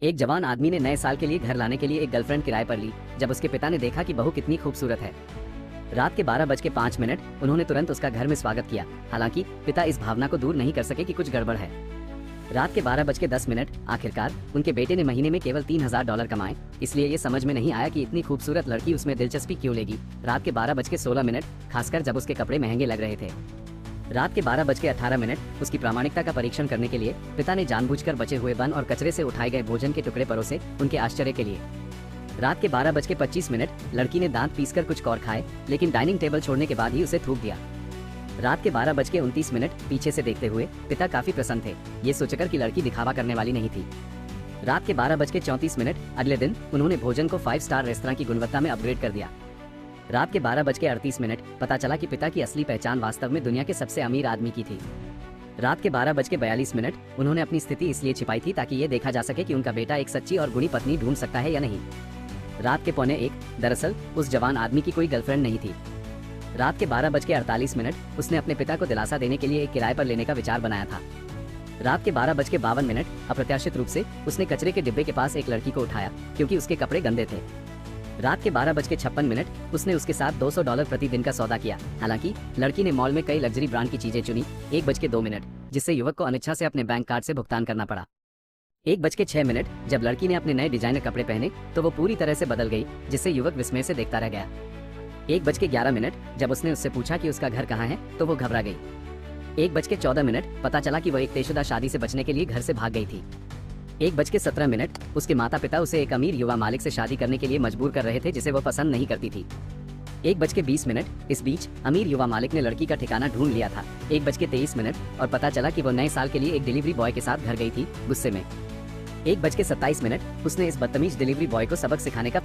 एक जवान आदमी ने नए साल के लिए घर लाने के लिए एक गर्लफ्रेंड किराए पर ली जब उसके पिता ने देखा कि बहू कितनी खूबसूरत है। रात के 12:05 उन्होंने तुरंत उसका घर में स्वागत किया। हालांकि पिता इस भावना को दूर नहीं कर सके कि कुछ गड़बड़ है। रात के 12:10 आखिरकार उनके बेटे ने महीने में केवल $3000 कमाए, इसलिए ये समझ में नहीं आया कि इतनी खूबसूरत लड़की उसमें दिलचस्पी क्यों लेगी। रात के 12:16 खासकर जब उसके कपड़े महंगे लग रहे थे। रात के 12:18 उसकी प्रामाणिकता का परीक्षण करने के लिए पिता ने जानबूझकर बचे हुए बन और कचरे से उठाए गए भोजन के टुकड़े परोसे, उनके आश्चर्य के लिए। रात के 12:25 लड़की ने दांत पीसकर कुछ और खाए, लेकिन डाइनिंग टेबल छोड़ने के बाद ही उसे थूक दिया। रात के 12:29 पीछे से देखते हुए पिता काफी प्रसन्न थे, ये सोचकर कि लड़की दिखावा करने वाली नहीं थी। रात के 12:34 अगले दिन उन्होंने भोजन को 5 स्टार रेस्तरां की गुणवत्ता में अपग्रेड कर दिया। रात के 12:38 पता चला कि पिता की असली पहचान वास्तव में दुनिया के सबसे अमीर आदमी की थी। रात के 12:42 उन्होंने अपनी स्थिति इसलिए छिपाई थी ताकि ये देखा जा सके कि उनका बेटा एक सच्ची और गुणी पत्नी ढूंढ सकता है या नहीं। रात के 12:45 दरअसल उस जवान आदमी की कोई गर्लफ्रेंड नहीं थी। रात के 12:48 उसने अपने पिता को दिलासा देने के लिए एक किराए पर लेने का विचार बनाया था। रात के 12:52 अप्रत्याशित रूप से उसने कचरे के डिब्बे के पास एक लड़की को उठाया क्योंकि उसके कपड़े गंदे थे। रात के 12:56 उसने उसके साथ $200 प्रतिदिन का सौदा किया। हालांकि लड़की ने मॉल में कई लग्जरी ब्रांड की चीजें चुनी। 1:02 जिससे युवक को अनिच्छा से अपने बैंक कार्ड से भुगतान करना पड़ा। 1:06 जब लड़की ने अपने नए डिजाइनर कपड़े पहने तो वो पूरी तरह से बदल गई, जिससे युवक विस्मय से देखता रह गया। 1:11 जब उसने उससे पूछा कि उसका घर कहाँ है तो वो घबरा गई। 1:14 पता चला कि वह एक तयशुदा शादी से बचने के लिए घर से भाग गई थी। 1:17 उसके माता पिता उसे एक अमीर युवा मालिक से शादी करने के लिए मजबूर कर रहे थे जिसे वो पसंद नहीं करती थी। 1:20 इस बीच अमीर युवा मालिक ने लड़की का ठिकाना ढूंढ लिया था। 1:23 और पता चला कि वो नए साल के लिए एक डिलीवरी बॉय के साथ घर गई थी, गुस्से में। 1:27 उसने इस बदतमीज डिलीवरी बॉय को सबक सिखाने का